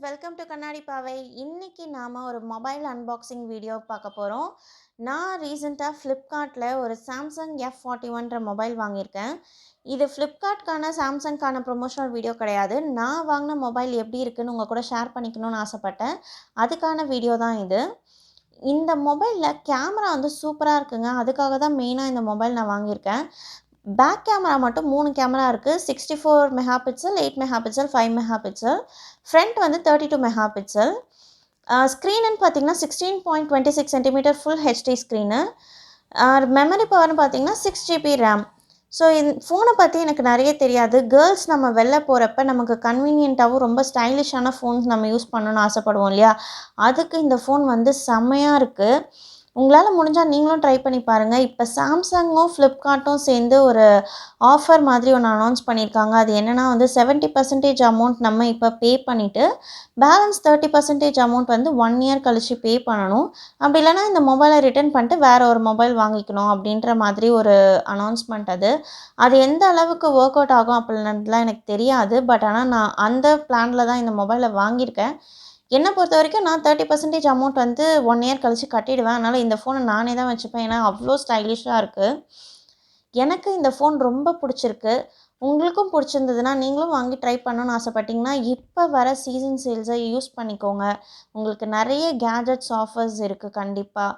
Welcome to கண்ணாடி பாவை. இன்னைக்கு நாம ஒரு மொபைல் அன்பாக்சிங் வீடியோ பார்க்க போகிறோம். நான் ரீசெண்டாக ஃப்ளிப்கார்ட்டில் ஒரு சாம்சங் F41 மொபைல் வாங்கியிருக்கேன். இது ஃப்ளிப்கார்ட்கான சாம்சங்கான ப்ரொமோஷனல் வீடியோ கிடையாது. நான் வாங்கின மொபைல் எப்படி இருக்குன்னு உங்கள் கூட ஷேர் பண்ணிக்கணும்னு ஆசைப்பட்டேன். அதுக்கான வீடியோ தான் இது. இந்த மொபைலில் கேமரா வந்து சூப்பராக இருக்குங்க. அதுக்காக தான் மெயினாக இந்த மொபைல் நான் வாங்கியிருக்கேன். பேக் கேமரா மட்டும் 3 கேமரா இருக்குது. 64 mega pixel, 8 mega pixel, 5 mega pixel. Front வந்து 32 மெகா பிக்சல். ஸ்க்ரீனுன்னு பார்த்தீங்கன்னா 16.26 centimetre full HD screen. Memory பவர்னு பார்த்தீங்கன்னா 6 ஜிபி ரேம். ஸோ ஃபோனை பற்றி எனக்கு நிறைய தெரியாது. கேர்ள்ஸ் நம்ம வெளில போகிறப்ப நமக்கு கன்வீனியண்ட்டாகவும் ரொம்ப ஸ்டைலிஷான ஃபோன்ஸ் நம்ம யூஸ் பண்ணணும்னு ஆசைப்படுவோம் இல்லையா? அதுக்கு இந்த ஃபோன் வந்து செம்மையாக இருக்குது. உங்களால் முடிஞ்சால் நீங்களும் ட்ரை பண்ணி பாருங்கள். இப்போ சாம்சங்கும் ஃப்ளிப்கார்ட்டும் சேர்ந்து ஒரு ஆஃபர் மாதிரி ஒன்று அனௌன்ஸ் பண்ணியிருக்காங்க. அது என்னென்னா வந்து 70% அமௌண்ட் நம்ம இப்போ பே பண்ணிவிட்டு பேலன்ஸ் 30% அமௌண்ட் வந்து 1 இயர் கழித்து பே பண்ணணும். அப்படி இல்லைனா இந்த மொபைலை ரிட்டர்ன் பண்ணிட்டு வேறு ஒரு மொபைல் வாங்கிக்கணும் அப்படின்ற மாதிரி ஒரு அனௌன்ஸ்மெண்ட் அது. அது எந்த அளவுக்கு ஒர்க் அவுட் ஆகும் அப்படின்னுலாம் எனக்கு தெரியாது. பட் ஆனால் நான் அந்த பிளானில் தான் இந்த மொபைலை வாங்கியிருக்கேன். என்னை பொறுத்த வரைக்கும் நான் 30% அமௌண்ட் வந்து 1 இயர் கழித்து கட்டிடுவேன். அதனால் இந்த ஃபோனை நானே தான் வச்சுப்பேன். ஏன்னா அவ்வளோ ஸ்டைலிஷாக இருக்குது. எனக்கு இந்த ஃபோன் ரொம்ப பிடிச்சிருக்கு. உங்களுக்கும் பிடிச்சிருந்ததுன்னா நீங்களும் வாங்கி ட்ரை பண்ணணும்னு ஆசைப்பட்டீங்கன்னா இப்போ வர சீசன் சேல்ஸை யூஸ் பண்ணிக்கோங்க. உங்களுக்கு நிறைய கேஜெட்ஸ் ஆஃபர்ஸ் இருக்குது கண்டிப்பாக.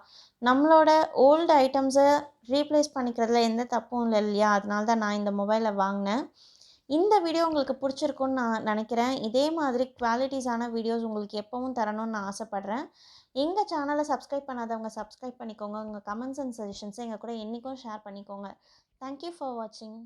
நம்மளோட ஓல்டு ஐட்டம்ஸை ரீப்ளேஸ் பண்ணிக்கிறதுல எந்த தப்பும் இல்லை இல்லையா? அதனால தான் நான் இந்த மொபைலை வாங்கினேன். இந்த வீடியோ உங்களுக்கு பிடிச்சிருக்குன்னு நான் நினைக்கிறேன். இதே மாதிரி குவாலிட்டிஸான வீடியோஸ் உங்களுக்கு எப்பவும் தரணும்னு நான் ஆசைப்பட்றேன். எங்கள் சேனலை சப்ஸ்கிரைப் பண்ணாதவங்க சப்ஸ்கிரைப் பண்ணிக்கோங்க. உங்கள் கமெண்ட்ஸ் அண்ட் சஜஷன்ஸை எங்கள் கூட என்றைக்கும் ஷேர் பண்ணிக்கோங்க. தேங்க்யூ ஃபார் வாட்சிங்.